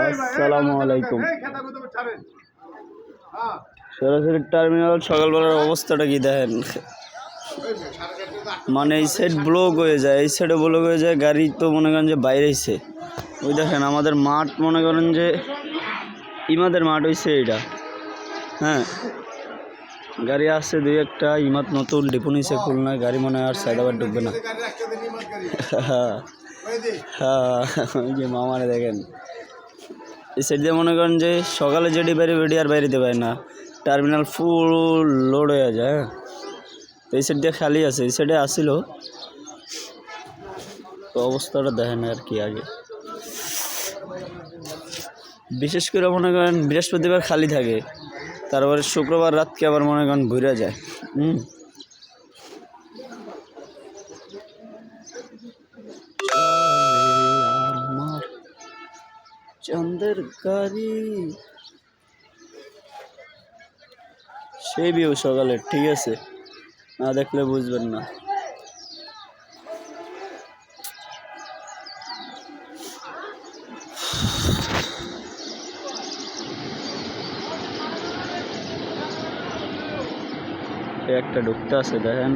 আসসালামু আলাইকুম। সরাসরি টার্মিনাল সকালবেলার অবস্থাটা কি দেখেন, মানে এই সাইড ব্লক হয়ে যায়, এই সাইডে ব্লক হয়ে যায়, গাড়ি তো মনে করেন যে বাইরে এসে ওই দেখেন আমাদের মাঠ, মনে করেন যে ইমাদের মাঠ হয়েছে এইটা। হ্যাঁ, গাড়ি আসছে দুই একটা, ইমাদ নতুন ডিপো নিছে খুলনায়, গাড়ি মনে হয় আর সাইড আবার ঢুকবে না। হ্যাঁ হ্যাঁ, ওই যে মামারে দেখেন এই সাইড দিয়ে মনে করেন যে সকালে যেটি বাইরে বেড়ি আর বাইরেতে পারে না, টার্মিনাল ফুল লোড হয়ে যায়। হ্যাঁ, তো এই সাইড দিয়ে খালি আছে, এই সাইডে আসছিল, তো অবস্থাটা দেখেন আর কি। আগে বিশেষ করে মনে করেন বৃহস্পতিবার খালি থাকে, তারপরে শুক্রবার রাতকে আবার মনে করেন ঘুরে যায়। আমার চাঁদের গাড়ি, সেই ভিউ সকালে, ঠিক আছে, না দেখলে বুঝবেন না। একটা ঢুকতে আছে দেখেন,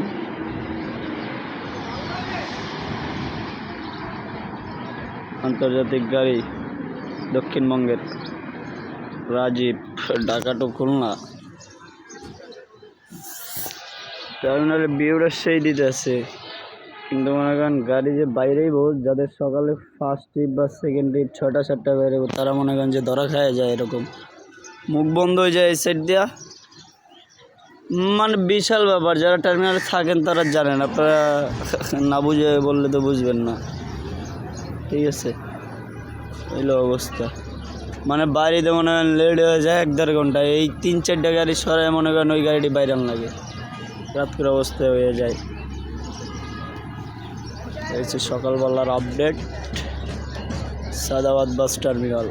আন্তর্জাতিক গাড়ি দক্ষিণবঙ্গের রাজীব, ঢাকা টু খুলনা। টার্মিনালের ভিউটা সেই দিতে আছে, কিন্তু মনে করেন গাড়ি যে বাইরেই বহুত, যাদের সকালে ফার্স্ট ট্রিপ বা সেকেন্ড ট্রিপ 6টা-7টা বাইরে, তারা মনে করেন যে ধরা খায় যায়, এরকম মুখ বন্ধ হয়ে যায় এই সাইড দিয়া। মানে বিশাল ব্যাপার, যারা টার্মিনালে থাকেন তারা জানেন, আপনারা না বুঝে বললে তো বুঝবেন না, ঠিক আছে। এইলো অবস্থা, মানে বাড়িতে মনে করেন লেট হয়ে যায় 1-1.5 ঘন্টা, এই 3-4টা গাড়ি সরাই মনে করেন ওই গাড়িটি বাইরে লাগে, রাত করে অবস্থা হয়ে যায়। এই হচ্ছে সকালবেলার আপডেট সাদাবাদ বাস টার্মিনাল।